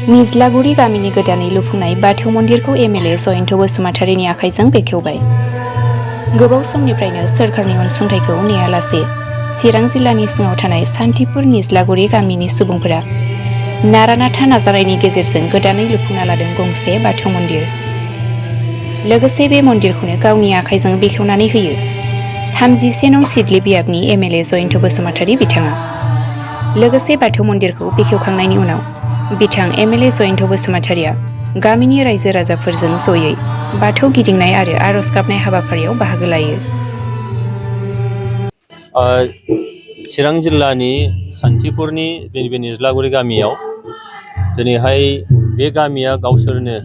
निज्लागुरि गामिनि गोदानै लुफुंनाय बाथौ मन्दिरखौ एमएलए जयन्त बसुमतारीनि आखाइजों बेखेवबाय। गोबाव समनिफ्रायनो सोरखारनि अनसुंथाइखौ नेयालासे चिरां जिल्लानि सिङाव थानाय सान्थिपुर निज्लागुरि गामिनि सुबुंफोरा नारा-नाथा नाजानायनि गेजेरजों गोदानै लुफुंना लादों गंसे बाथौ मन्दिर। लोगोसे बे मन्दिरखौनो गावनि आखाइजों बेखेवनानै होयो 31 नं सिदली बियाबनि एमएलए जयन्त बसुमतारी बिथाङा। लोगोसे बाथौ मन्दिरखौ बेखेवखांनायनि उनाव बिथां एमएलए जयन्त बसुमतारीया गामिनि रायजो राजाफोरजों जयै बाथौ गिदिंनाय आरो आरज गाबनाय हाबाफारियाव बाहागो लायो। चिरां जिल्लानि सान्थिपुरनि बे निज्लागुरि गामियाव दिनैहाय बे गामिया गावसोरनो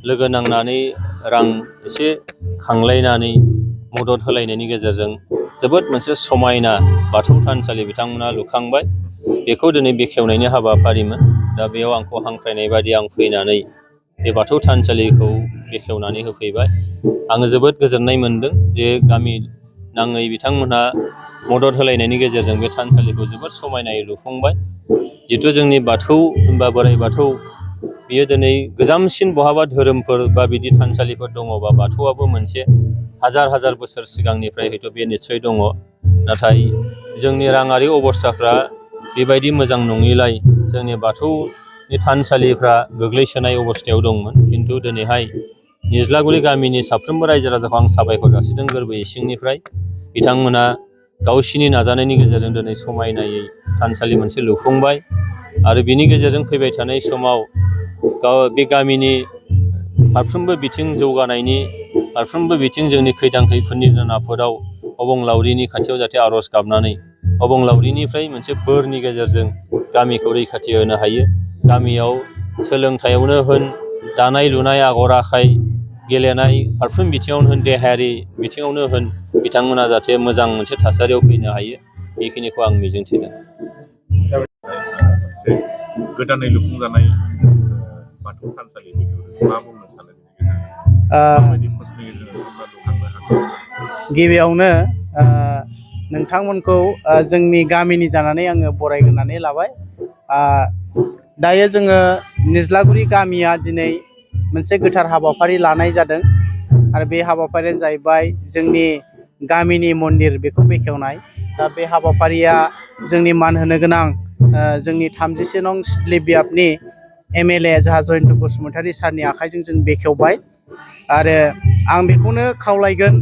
लोगो नांनानै रां एसे खांलायनानै मदद होलायनायनि गेजेरजों जोबोद मोनसे समायना बाथौ थानसालि बिथांमोना लुखांबाय। बेखौ दिनै बेखेवनायनि हाबाफारिमोन। दा बेयाव आंखौ हांख्रायनाय बायदि आं फैनानै बे बाथौ थानसालिखौ बेखेवनानै होफैबाय। आङो जोबोद गोजोननाय मोनदों जे गामि नाङै बिथांमोनहा मदद होलायनायनि गेजेरजों बे थानसालिखौ जोबोद समायनायै लुफुंबाय। जिथु जोंनि बाथौ होनबा बोराइ बाथौ बियो दिनै गोजामसिन बहाबा धोरोमफोर बा बिदि थानसालिफोर दङबा बाथौआबो मोनसे हाजार हाजार बोसोर सिगांनिफ्राय हयथ' बे निस्सय दङ। नाथाय जोंनि राङारि अबस्थाफ्रा बेबायदि मोजां नङिलाय जोंनि बाथौनि थानसालिफ्रा गोग्लैसोनाय अबस्थायाव दंमोन। खिन्थु दिनैहाय निज्लागुरि गामिनि साफ्रोमबो रायजो राजाखौ आं साबायखर जासिदों गोरबो इसिंनिफ्राय। बिथांमोना गावसिनि नाजानायनि गेजेरजों दिनै समायनायै थानसालि मोनसे लुफुंबाय आरो बिनि गेजेरजों फैबाय थानाय समाव बे गामिनि फारफ्रोमबो बिथिं जौगानायनि फारफ्रोमबो बिथिं जोंनि खैदां खैफोदनि आफोदाव अबंलावरिनि खाथियाव जाहाथे आरज गाबनानै अबंलावरिनिफ्राय मोनसे बोरनि गेजेरजों गामिखौ रैखाथि होनो हायो। गामियाव सोलोंथायावनो होन, दानाय लुनाय, आगर आखाइ, गेलेनाय फारफ्रोम बिथिङावनो होन, देहायारि बिथिङावनो होन, बिथांमोना जाहाथे मोजां मोनसे थासारियाव फैनो हायो बेखिनिखौ आं मिजिंथिदों। मोनसे गोदानै लुफुंजानाय बाथौ थानसालि बेखौ मा बुंनो सानो? गिबियावनो नोंथांमोनखौ जोंनि गामिनि जानानै आङो बरायग्रोनानै लाबाय। दायो जोङो निज्लागुरि गामिया दिनै मोनसे गोथार हाबाफारि लानाय जादों आरो बे हाबाफारियानो जाहैबाय जोंनि गामिनि मन्दिर बेखौ बेखेवनाय। दा बे हाबाफारिया जोंनि मान होनो गोनां जोंनि 31 नं सिदली बियाबनि एमएलए जाहा जयन्त बसुमतारी सारनि आखाइजों जों बेखेवबाय आरो आं बेखौनो खावलायगोन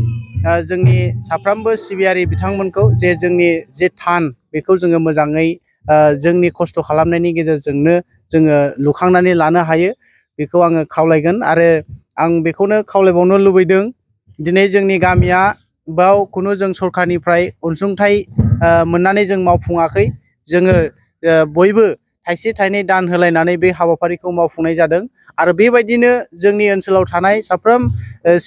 जोंनि साफ्रोमबो सिबियारि बिथांमोनखौ जे जोंनि जे थान बेखौ जोङो मोजाङै जोंनि खस्थ' खालामनायनि गेजेरजोंनो जोङो लुखांनानै लानो हायो बेखौ आङो खावलायगोन। आरो आं बेखौनो खावलायबावनो लुबैदों दिनै जोंनि गामिया बाव खुनु जों सरखारनिफ्राय अनसुंथाइ मोननानै जों मावफुङाखै। जोङो बयबो थाइसे थाइनै दान होलायनानै बे हाबाफारिखौ मावफुंनाय जादों आरो बेबायदिनो जोंनि ओनसोलाव थानाय साफ्रोम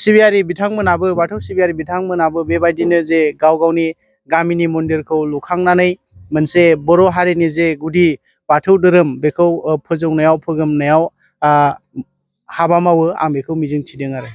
सिबियारि बिथांमोनाबो बाथौ सिबियारि बिथांमोनाबो बेबायदिनो जे गाव गावनि गामिनि मन्दिरखौ लुखांनानै मोनसे बर' हारिनि जे गुदि बाथौ धोरोम बेखौ फोजौनायाव फोगोमनायाव हाबा मावो आं बेखौ मिजिंथिदों आरो।